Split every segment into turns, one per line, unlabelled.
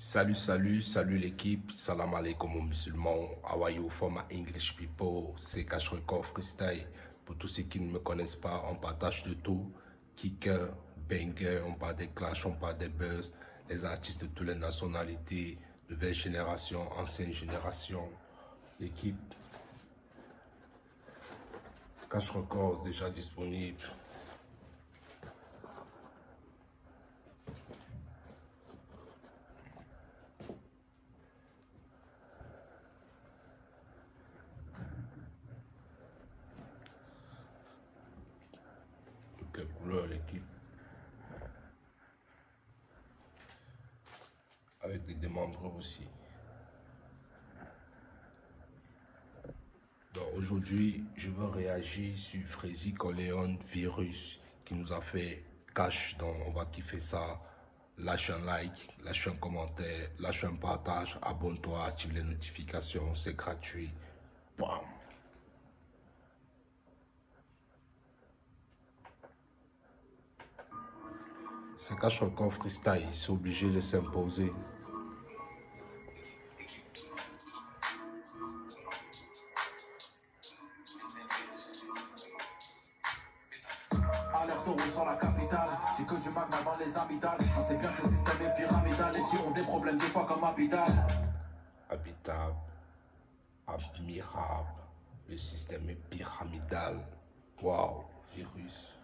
Salut l'équipe, salam alaikum aux musulmans, how are you for my English people, c'est Cash Record Freestyle. Pour tous ceux qui ne me connaissent pas, on partage de tout, kicker, banger, on parle des clashs, on parle des buzz, les artistes de toutes les nationalités, nouvelle génération, ancienne génération, l'équipe. Cash Record déjà disponible. Quelle couleur l'équipe, avec des démembreurs aussi. Donc aujourd'hui, je veux réagir sur Freezy Corleone Virus qui nous a fait cash. Donc on va kiffer ça. Lâche un like, lâche un commentaire, lâche un partage, abonne-toi, active les notifications, c'est gratuit. Bam. C'est Cash Record Freestyle, c'est obligé de s'imposer.
Alerte rouge sur la capitale, j'ai que du magma dans les amygdales. On sait bien que le système est pyramidal et qui ont des problèmes des fois comme habitable.
Habitable, admirable, le système est pyramidal. Waouh, virus,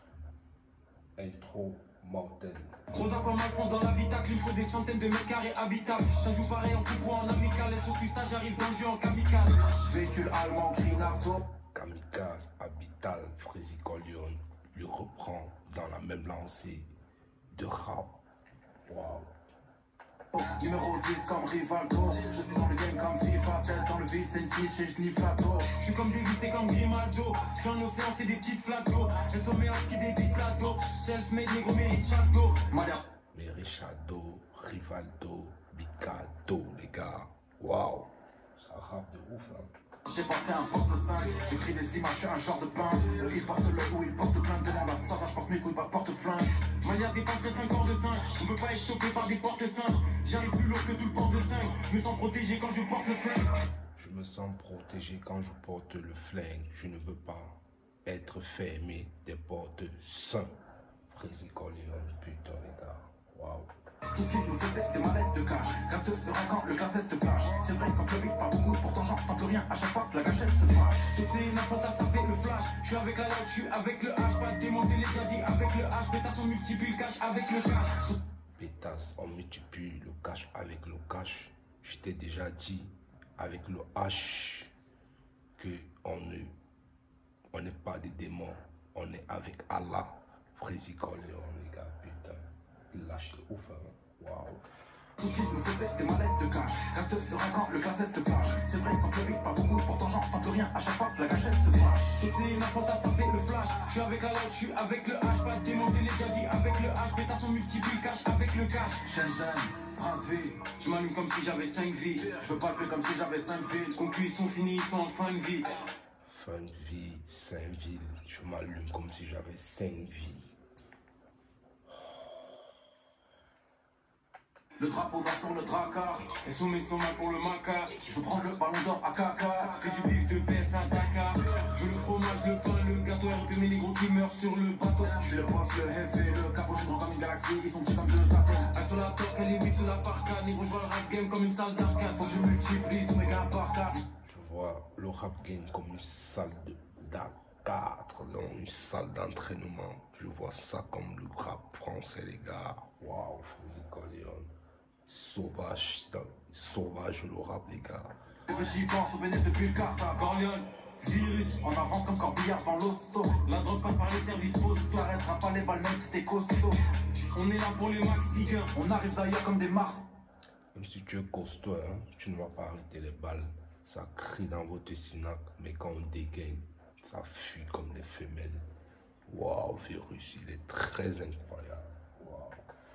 intro. Mortel.
Gros comme Alphonse dans l'habitacle, il faut des centaines de mètres carrés habitables. Ça joue pareil en coupe ou en amical, et au pistage j'arrive dans le jeu en kamikaze. Véhicule allemand, Grinardo.
Kamikaze, habital, Freezy Corleone, le reprend dans la même lancée de rap. Waouh.
Numéro 10 comme Rivaldo. Je suis dans le game comme FIFA, tête dans le vide, c'est une snitch et je sniffe la taux. Je suis comme dévité comme Grimaldo. Je suis un océan, c'est des petites flaques d'eau. Elles sont meilleures qui débitent la dos. Self-made, négro, mérite chaque dos.
Mérite Shadow, Rivaldo, Bicado, les gars. Waouh, ça rappe de ouf là.
J'ai passé un poste 5, j'écris des images, je suis un genre de pain. Il porte le ou il porte plainte, demande à ça, je porte mes couilles, pas de porte-flingue. Manière dépasserait 5 corps de 5, on peut pas être stoppé par des portes 5. J'arrive plus lourd que tout le port de 5, je me sens protégé quand je porte le flingue.
Je me sens protégé quand je porte le flingue, je ne veux pas être fermé des portes 5. Freezy Corleone, putain les gars, waouh.
Tout ce qu'il nous fait c'est des mallettes de cash. Casse sera quand le classe te flash. C'est vrai quand le beat pas beaucoup, pourtant j'entends plus rien à chaque fois que la gâchette se fâche. Et c'est une affaire, ça fait le flash. Je suis avec la light, je suis avec le H. Pas démonter les gadgets avec le H. Pétasse on multiplie le cash avec le cash.
Pétasse on multiplie le cash avec le cash. Je t'ai déjà dit avec le H que on n'est pas des démons, on est avec Allah. Freezy Corleone les gars, putain. Il lâche le ouf, hein. Waouh.
Tout ce qu'il nous fait c'est des mallettes de cash. Reste sera quand le classe te flash. C'est vrai quand le beat pas beaucoup, pourtant j'entends plus rien à chaque fois que la gâchette se fâche. Et c'est une affaire, ça fait le flash. Je suis avec la light, je suis avec le H. Pas démonter les gadgets avec le H. Pétasse on multiplie le cash avec le cash. Shenzhen, Transville. Je m'allume comme si j'avais 5 vies. Je veux pas plus comme si j'avais 5 vies. Conclus ils sont finis, ils sont en fin de vie.
Fin de vie, 5 villes. Je m'allume comme si j'avais 5 vies.
Le drapeau bas sur le dracard. Et soumis sont mal pour le maca. Je prends le ballon d'or à caca. Fais du bif de PS à Dakar. Je veux le fromage, le pain, le gâteau. RP mes négros qui meurent sur le bateau. Je suis le boss, le heavy, le capot. Je comme une galaxie. Ils sont petits comme deux atomes. Elle sur la toque, elle est 8 sous la parka. Négro, je vois le rap game comme une salle d'arcade. Faut que je multiplie tous mes gars par 4.
Je vois le rap game comme une salle d'arcade, non, une salle d'entraînement. Je vois ça comme le rap français, les gars. Waouh, Freezy Corleone. Sauvage, sauvage le rap, les gars.
J'y pense au bénéfice depuis le carta. Corleone, virus, on avance comme corbillard dans l'hosto. La drogue passe par les services postaux. T'arrêteras pas les balles même si t'es costaud. On est là pour les maxigains. On arrive d'ailleurs comme des Mars.
Même si tu es costaud, hein, tu ne vas pas arrêter les balles. Ça crie dans votre sinac, mais quand on dégaine, ça fuit comme des femelles. Waouh, virus, il est très incroyable. Waouh.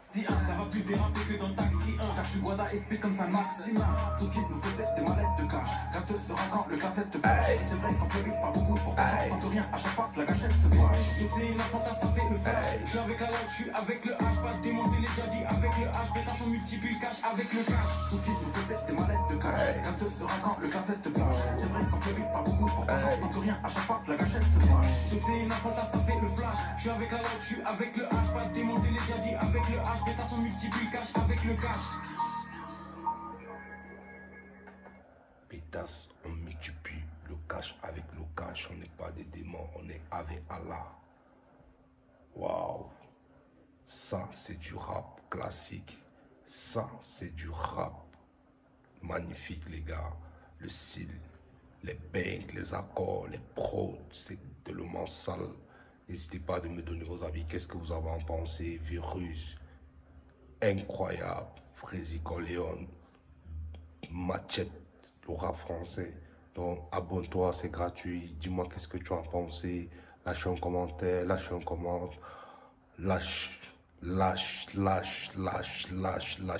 Si ça va plus déraper que dans Taxi 1. Car je suis Guada la SP comme ça maxima. Tout ce qu'il nous faut c'est des mallettes de cash. Reste serein le classe est flash. C'est vrai qu'on peut pas beaucoup pour t'argent, on peut rien à chaque fois que la gâchette se flash. Je sais une enfant ça fait le flash. Je suis avec la lotte, je suis avec le H. Pas démonter les daddies avec le H. Pétasse on multiplie le cash avec le cash. Tout ce qu'il nous faut c'est des mallettes de cash. Reste serein le classe est flash. C'est vrai qu'on peut pas beaucoup pour t'argent, on peut rien à chaque fois que la gâchette se flash. Je sais une enfant ça fait le flash. Je suis avec la lotte, je suis avec le H. Pas démonter les daddies avec le H. Pétasse on multiplie le cash avec le cash.
Pétasse, on multiplie le cash avec le cash. On n'est pas des démons, on est avec Allah. Waouh, ça c'est du rap classique. Ça c'est du rap magnifique les gars. Le style, les bangs, les accords, les prods, c'est tellement sale. N'hésitez pas à me donner vos avis. Qu'est-ce que vous avez en pensé? Virus, incroyable. Frézy Corleone, Machette, le rap français. Donc abonne-toi, c'est gratuit. Dis-moi qu'est-ce que tu en pensé. Lâche un commentaire, lâche un commentaire. Lâche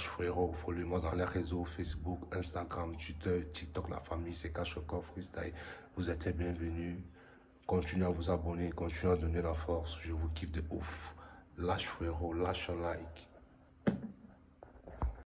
frérot. Follow-moi dans les réseaux Facebook, Instagram, Twitter, TikTok, la famille, c'est Kashrekov Freestyle. Vous êtes les bienvenus. Continuez à vous abonner, continuez à donner la force. Je vous kiffe de ouf. Lâche frérot, lâche un like.